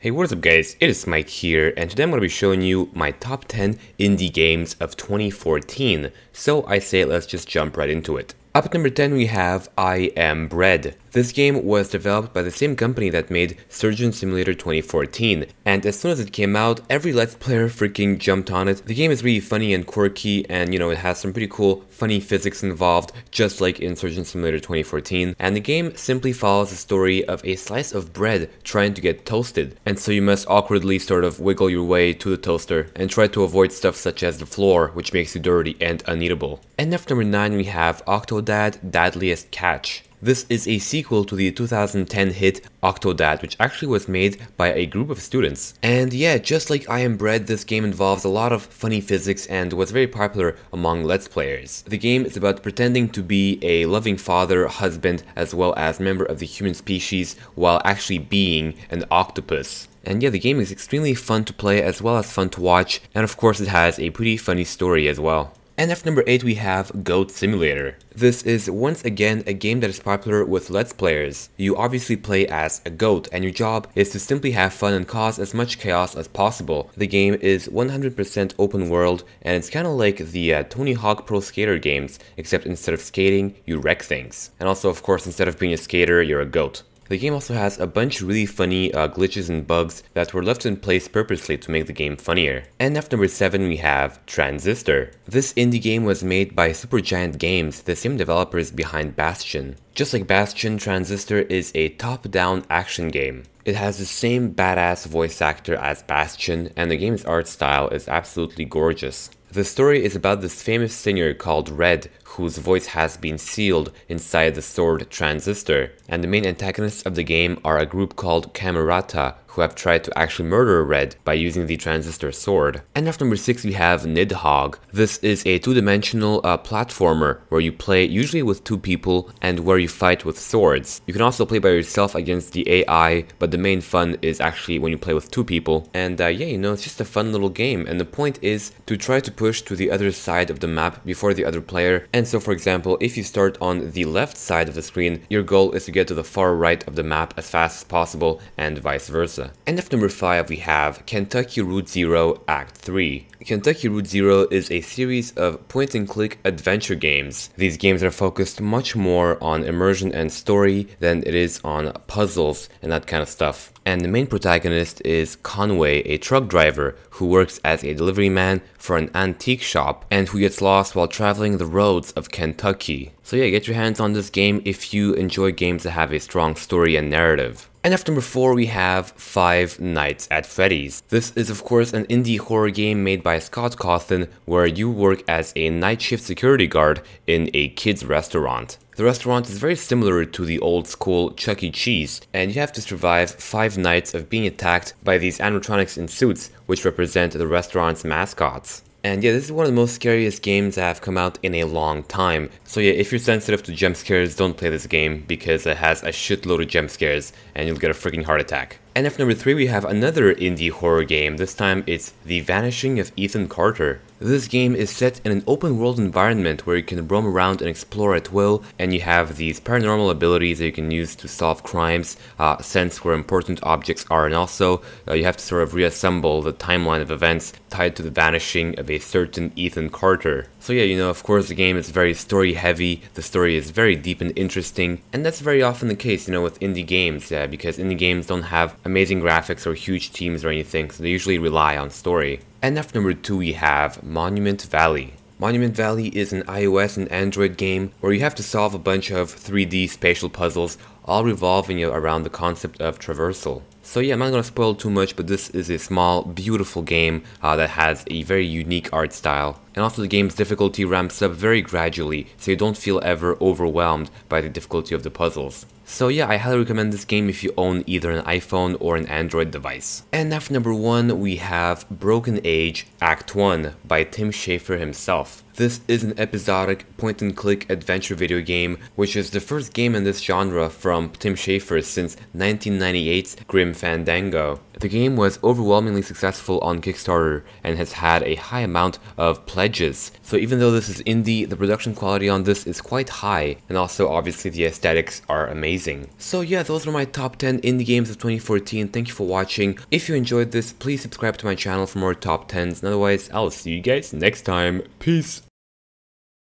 Hey, what is up guys, it is Mike here, and today I'm going to be showing you my top 10 indie games of 2014, so I say let's just jump right into it. Up at number 10 we have I Am Bread. This game was developed by the same company that made Surgeon Simulator 2014, and as soon as it came out, every Let's Player freaking jumped on it. The game is really funny and quirky, and it has some pretty cool, funny physics involved, just like in Surgeon Simulator 2014, and the game simply follows the story of a slice of bread trying to get toasted, and so you must awkwardly sort of wiggle your way to the toaster and try to avoid stuff such as the floor, which makes you dirty and uneatable. And after number 9 we have Octodad, Dadliest Catch. This is a sequel to the 2010 hit Octodad, which actually was made by a group of students. And yeah, just like I Am Bread, this game involves a lot of funny physics and was very popular among Let's Players. The game is about pretending to be a loving father, husband, as well as member of the human species while actually being an octopus. And yeah, the game is extremely fun to play as well as fun to watch, and of course it has a pretty funny story as well. And after number 8 we have Goat Simulator. This is once again a game that is popular with Let's Players. You obviously play as a goat, and your job is to simply have fun and cause as much chaos as possible. The game is 100% open world, and it's kind of like the Tony Hawk Pro Skater games, except instead of skating, you wreck things. And also, of course, instead of being a skater, you're a goat. The game also has a bunch of really funny glitches and bugs that were left in place purposely to make the game funnier. And after number 7 we have Transistor. This indie game was made by Supergiant Games, the same developers behind Bastion. Just like Bastion, Transistor is a top-down action game. It has the same badass voice actor as Bastion, and the game's art style is absolutely gorgeous. The story is about this famous singer called Red, whose voice has been sealed inside the sword Transistor, and the main antagonists of the game are a group called Camerata, who have tried to actually murder Red by using the Transistor sword. And after number 6 we have Nidhogg. This is a two-dimensional platformer where you play usually with two people and where you fight with swords. You can also play by yourself against the AI, but the main fun is actually when you play with two people. And yeah, it's just a fun little game, and the point is to try to push to the other side of the map before the other player. And so for example, if you start on the left side of the screen, your goal is to get to the far right of the map as fast as possible, and vice versa. And after number 5 we have Kentucky Route Zero Act 3. Kentucky Route Zero is a series of point-and-click adventure games. These games are focused much more on immersion and story than it is on puzzles and that kind of stuff. And the main protagonist is Conway, a truck driver who works as a delivery man for an antique shop and who gets lost while traveling the roads of Kentucky. So yeah, get your hands on this game if you enjoy games that have a strong story and narrative. And after number 4 we have Five Nights at Freddy's. This is of course an indie horror game made by Scott Cawthon where you work as a night shift security guard in a kid's restaurant. The restaurant is very similar to the old school Chuck E. Cheese, and you have to survive 5 nights of being attacked by these animatronics in suits which represent the restaurant's mascots. And yeah, this is one of the most scariest games that have come out in a long time. So yeah, if you're sensitive to jump scares, don't play this game because it has a shitload of jump scares and you'll get a freaking heart attack. And after number 3 we have another indie horror game. This time it's The Vanishing of Ethan Carter. This game is set in an open world environment where you can roam around and explore at will, and you have these paranormal abilities that you can use to solve crimes, sense where important objects are, and also you have to sort of reassemble the timeline of events tied to the vanishing of a certain Ethan Carter. So yeah, of course the game is very story heavy, the story is very deep and interesting, and that's very often the case, with indie games, because indie games don't have amazing graphics or huge teams or anything, so they usually rely on story. And after number 2 we have Monument Valley. Monument Valley is an iOS and Android game where you have to solve a bunch of 3D spatial puzzles, all revolving around the concept of traversal. So yeah, I'm not gonna spoil too much, but this is a small, beautiful game that has a very unique art style. And also the game's difficulty ramps up very gradually, so you don't feel ever overwhelmed by the difficulty of the puzzles. So yeah, I highly recommend this game if you own either an iPhone or an Android device. And after number 1 we have Broken Age Act 1 by Tim Schafer himself. This is an episodic point-and-click adventure video game, which is the first game in this genre from Tim Schafer since 1998's Grim Fandango. The game was overwhelmingly successful on Kickstarter and has had a high amount of pledges ledges. So even though this is indie, the production quality on this is quite high, and also obviously the aesthetics are amazing. So yeah, those are my top 10 indie games of 2014. Thank you for watching. If you enjoyed this, please subscribe to my channel for more top 10s, and otherwise I'll see you guys next time. Peace!